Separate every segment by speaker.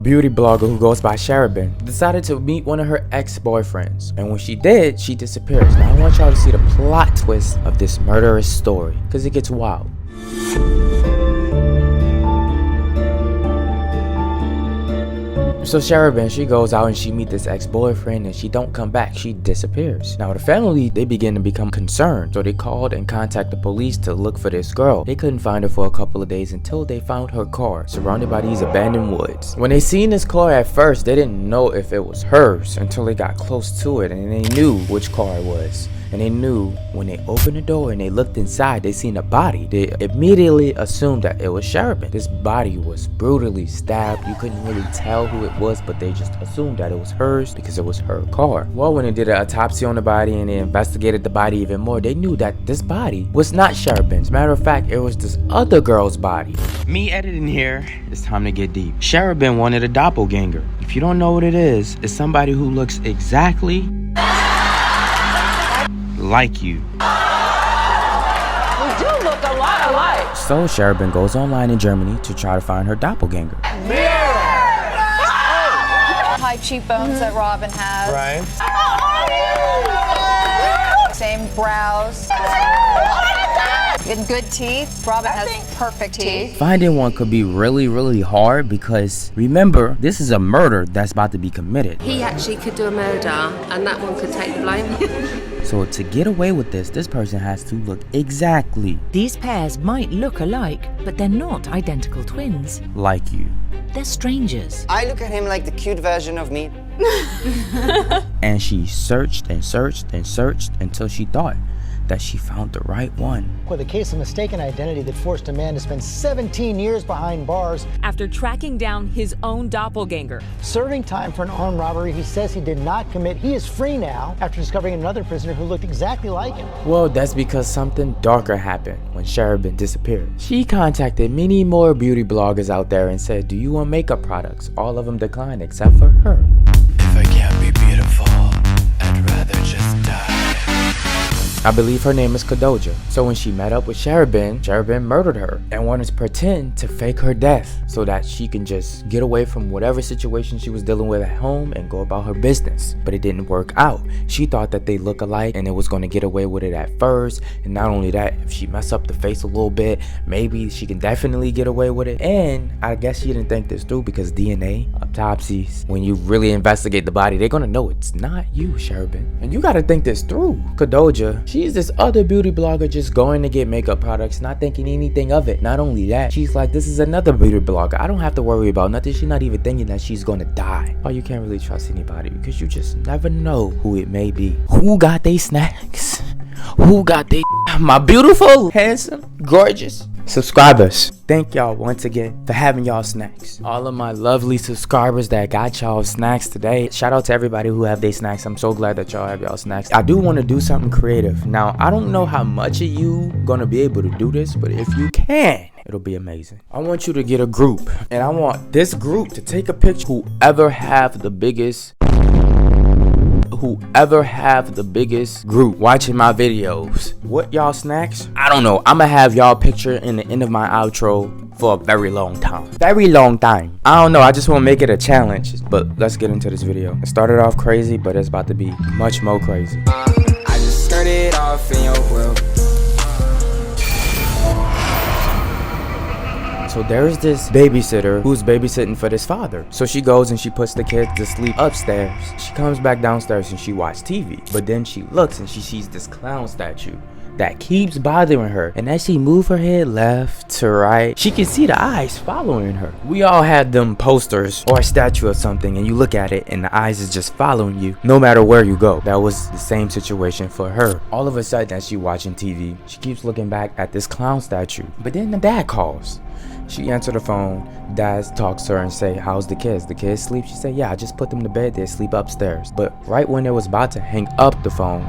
Speaker 1: beauty blogger who goes by Cherubin decided to meet one of her ex-boyfriends, and when she did, she disappears. Now I want y'all to see the plot twist of this murderous story, because it gets wild. So Cherubin, she goes out and she meets this ex-boyfriend, and she don't come back, she disappears. Now the family, they begin to become concerned, so they called and contacted the police to look for this girl. They couldn't find her for a couple of days until they found her car surrounded by these abandoned woods. When they seen this car at first, they didn't know if it was hers until they got close to it, and they knew which car it was. And they knew when they opened the door and they looked inside, they seen a body. They immediately assumed that it was Cherubin. This body was brutally stabbed. You couldn't really tell who it was, but they just assumed that it was hers because it was her car. Well, when they did an autopsy on the body and they investigated the body even more, they knew that this body was not Cherubin's. Matter of fact, it was this other girl's body. Me editing here, it's time to get deep. Cherubin wanted a doppelganger. If you don't know what it is, it's somebody who looks exactly like you.
Speaker 2: We do look a lot alike.
Speaker 1: So Cherubin goes online in Germany to try to find her doppelganger.
Speaker 3: High cheekbones that Robin has.
Speaker 4: Right.
Speaker 3: Same brows. And good teeth. Robin has perfect teeth.
Speaker 1: Finding one could be really hard because remember, this is a murder that's about to be committed.
Speaker 5: He actually could do a murder and that one could take the blame.
Speaker 1: So to get away with this person has to look exactly
Speaker 6: These pairs might look alike, but they're not identical twins.
Speaker 1: like you.
Speaker 6: They're strangers.
Speaker 4: I look at him like the cute version of me.
Speaker 1: And she searched and searched and searched until she thought that she found the right one.
Speaker 7: With a case of mistaken identity that forced a man to spend 17 years behind bars
Speaker 8: after tracking down his own doppelganger.
Speaker 7: serving time for an armed robbery he says he did not commit. He is free now after discovering another prisoner who looked exactly like him.
Speaker 1: Well, that's because something darker happened when Cherubin disappeared. She contacted many more beauty bloggers out there and said, do you want makeup products? All of them declined except for her.
Speaker 9: If I can't be beautiful, I'd rather just die.
Speaker 1: I believe her name is Kadoja. So when she met up with Cherubin, Cherubin murdered her and wanted to pretend to fake her death so that she can just get away from whatever situation she was dealing with at home and go about her business. But it didn't work out. She thought that they look alike and it was going to get away with it at first. And not only that, if she mess up the face a little bit, maybe she can definitely get away with it. And I guess she didn't think this through because DNA, autopsies, when you really investigate the body, they're going to know it's not you, Cherubin. And you got to think this through. Kadoja, she's this other beauty blogger just going to get makeup products, not thinking anything of it. Not only that, she's like, this is another beauty blogger. I don't have to worry about nothing. She's not even thinking that she's gonna die. Oh, you can't really trust anybody because you just never know who it may be. Who got they snacks? Who got they my beautiful, handsome, gorgeous subscribers? Thank y'all once again for having y'all snacks. All of my lovely subscribers that got y'all snacks today. Shout out to everybody who have their snacks. I'm so glad that y'all have y'all snacks. I do want to do something creative. Now, I don't know how much of you gonna be able to do this, but if you can, it'll be amazing. I want you to get a group, and I want this group to take a picture. Whoever have the biggest group watching my videos, what y'all snacks? I don't know. I'ma have y'all picture in the end of my outro for a very long time. I don't know. I just want to make it a challenge. But let's get into this video. It started off crazy, but it's about to be much more crazy.
Speaker 9: I just started off in your world.
Speaker 1: So there's this babysitter who's babysitting for this father. So she goes and she puts the kids to sleep upstairs. She comes back downstairs and she watches TV. But then she looks and she sees this clown statue that keeps bothering her. And as she moves her head left to right, she can see the eyes following her. We all had them posters or a statue of something, and you look at it and the eyes is just following you no matter where you go. That was the same situation for her. All of a sudden, as she watching TV, she keeps looking back at this clown statue. But then the dad calls. She answered the phone. Dad talks to her and say, how's the kids? The kids sleep? She said, yeah, I just put them to bed. They sleep upstairs. But right when they was about to hang up the phone,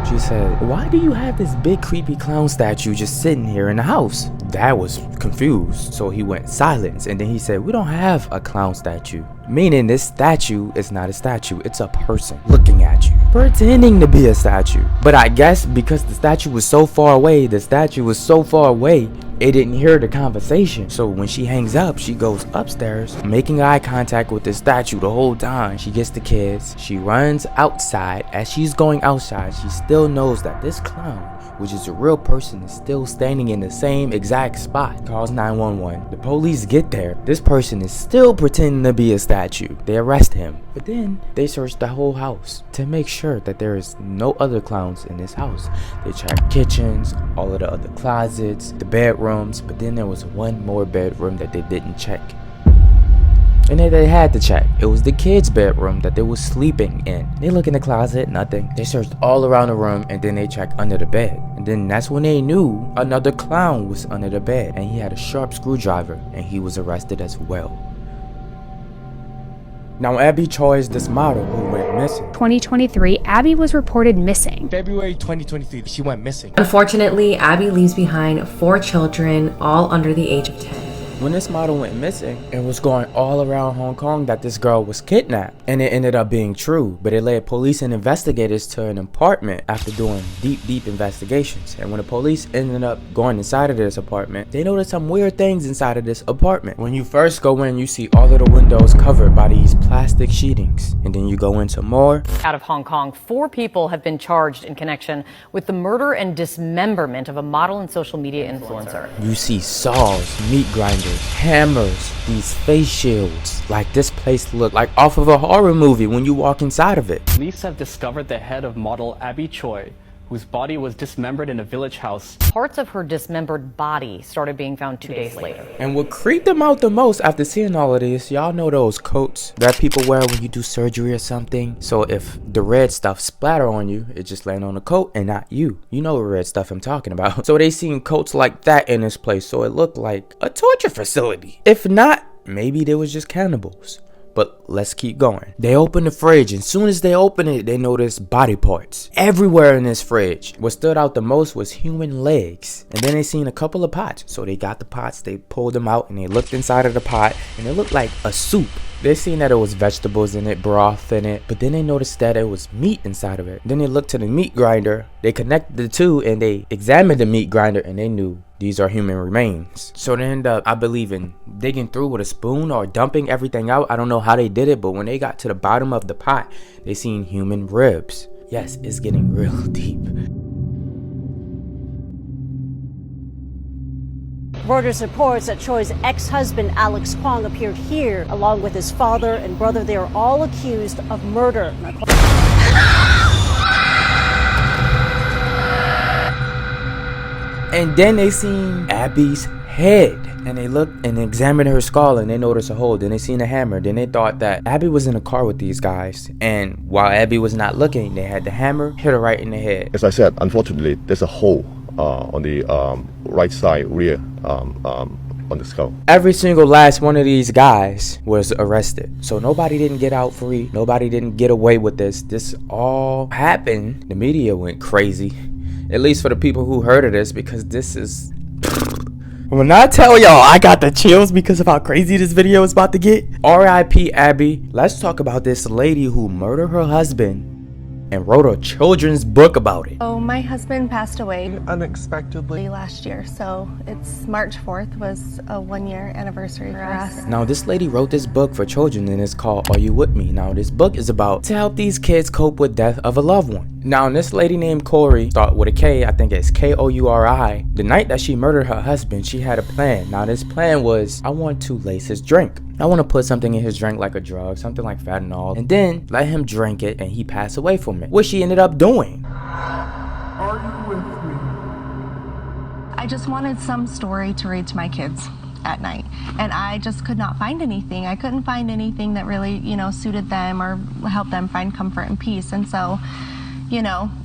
Speaker 1: she said, why do you have this big creepy clown statue just sitting here in the house? Dad was confused, so he went silent, and then he said, we don't have a clown statue. Meaning this statue is not a statue, it's a person looking at you. pretending to be a statue. But I guess because the statue was so far away, it didn't hear the conversation. So when she hangs up, she goes upstairs, making eye contact with the statue the whole time. She gets the kids, she runs outside. As she's going outside, she still knows that this clown, which is a real person, is still standing in the same exact spot. Calls 911. The police get there. This person is still pretending to be a statue. They arrest him. But then they search the whole house to make sure that there is no other clowns in this house. They check kitchens, all of the other closets, the bedrooms, but then there was one more bedroom that they didn't check. And then they had to check. It was the kids' bedroom that they were sleeping in. They look in the closet, nothing. They searched all around the room, and then they checked under the bed. And then that's when they knew another clown was under the bed, and he had a sharp screwdriver, and he was arrested as well. Now, Abby Choi is this model who went missing.
Speaker 10: 2023, Abby was reported missing.
Speaker 11: February 2023, she went missing.
Speaker 5: Unfortunately, Abby leaves behind 4 children, all under the age of 10.
Speaker 1: When this model went missing, it was going all around Hong Kong that this girl was kidnapped, and it ended up being true. But it led police and investigators to an apartment after doing deep investigations. And when the police ended up going inside of this apartment, they noticed some weird things inside of this apartment. When you first go in, you see all of the windows covered by these plastic sheetings, and then you go into more.
Speaker 12: Out of Hong Kong, 4 people have been charged in connection with the murder and dismemberment of a model and social media influencer.
Speaker 1: You see saws, meat grinders, hammers, these face shields. Like, this place looked like off of a horror movie when you walk inside of it.
Speaker 13: Police have discovered the head of model Abby Choi, whose body was dismembered in a village house.
Speaker 12: Parts of her dismembered body started being found 2 days later.
Speaker 1: And what creeped them out the most after seeing all of this, y'all know those coats that people wear when you do surgery or something? So if the red stuff splatter on you, it just land on the coat and not you. You know what red stuff I'm talking about. So they seen coats like that in this place, so it looked like a torture facility. If not, maybe they was just cannibals. But let's keep going. They open the fridge, and soon as they open it, they notice body parts everywhere in this fridge. What stood out the most was human legs. And then they seen a couple of pots. So they got the pots, they pulled them out, and they looked inside of the pot, and it looked like a soup. They seen that it was vegetables in it, broth in it, but then they noticed that it was meat inside of it. Then they looked to the meat grinder, they connected the two, and they examined the meat grinder, and they knew these are human remains. So they end up, I believe, in digging through with a spoon or dumping everything out. I don't know how they did it, but when they got to the bottom of the pot, they seen human ribs. Yes, it's getting real deep.
Speaker 14: Reuters reports that Choi's ex-husband Alex Kwong appeared here along with his father and brother. They are all accused of murder.
Speaker 1: And then they seen Abby's head, and they looked and examined her skull, and they noticed a hole. Then they seen a hammer. Then they thought that Abby was in a car with these guys, and while Abby was not looking, they had the hammer, hit her right in the head.
Speaker 15: As I said, unfortunately, there's a hole on the right side rear on the skull.
Speaker 1: Every single last one of these guys was arrested, so nobody didn't get out free. Nobody didn't get away with this. This all happened. The media went crazy, at least for the people who heard of this, because this is when I tell y'all I got the chills because of how crazy this video is about to get. R.I.P. Abby. Let's talk about this lady who murdered her husband and wrote a children's book about it.
Speaker 16: Oh, my husband passed away unexpectedly last year, so it's March 4th was a 1-year anniversary for us.
Speaker 1: Now, this lady wrote this book for children, and it's called Are You With Me? Now, this book is about to help these kids cope with death of a loved one. Now, this lady named Corey, start with a K, I think it's Kouri. The night that she murdered her husband, she had a plan. Now, this plan was, I want to lace his drink. I want to put something in his drink like a drug, something like fentanyl, and then let him drink it and he pass away from it, which she ended up doing.
Speaker 16: Are you with me? I just wanted some story to read to my kids at night, and I just could not find anything. I couldn't find anything that really, suited them or helped them find comfort and peace, and so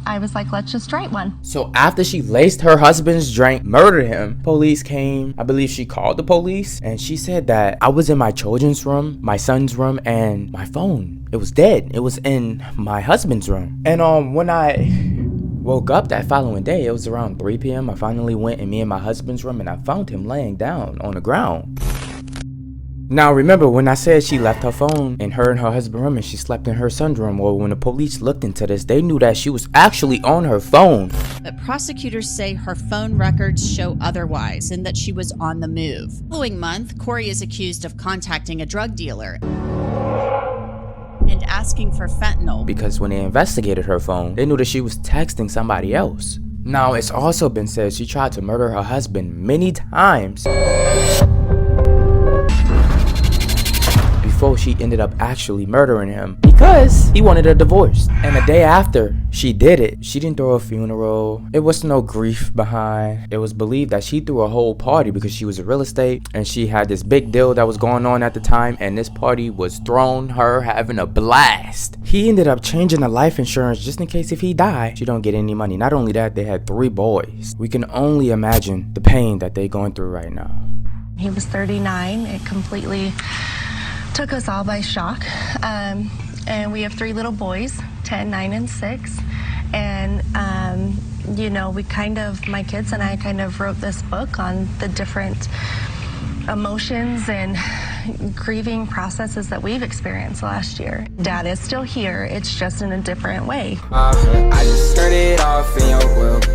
Speaker 16: I was like, let's just write one.
Speaker 1: So after she laced her husband's drink, murdered him, police came. I believe she called the police, and she said that I was in my children's room, my son's room, and my phone, it was dead. It was in my husband's room. And when I woke up that following day, it was around 3 p.m. I finally went in me and my husband's room, and I found him laying down on the ground. Now remember when I said she left her phone in her and her husband's room and she slept in her son's room? Well, when the police looked into this, they knew that she was actually on her phone.
Speaker 17: But prosecutors say her phone records show otherwise and that she was on the move. The following month, Corey is accused of contacting a drug dealer and asking for fentanyl.
Speaker 1: Because when they investigated her phone, they knew that she was texting somebody else. Now, it's also been said she tried to murder her husband many times before she ended up actually murdering him because he wanted a divorce. And the day after she did it, she didn't throw a funeral. It was no grief behind. It was believed that she threw a whole party because she was in real estate and she had this big deal that was going on at the time, and this party was thrown, her having a blast. He ended up changing the life insurance just in case if he died, she don't get any money. Not only that, they had 3 boys. We can only imagine the pain that they're going through right now.
Speaker 16: He was 39. It completely took us all by shock. And we have 3 little boys, 10, 9, and 6. And, you know, my kids and I kind of wrote this book on the different emotions and grieving processes that we've experienced last year. Dad is still here, it's just in a different way.
Speaker 18: I just started off in your world,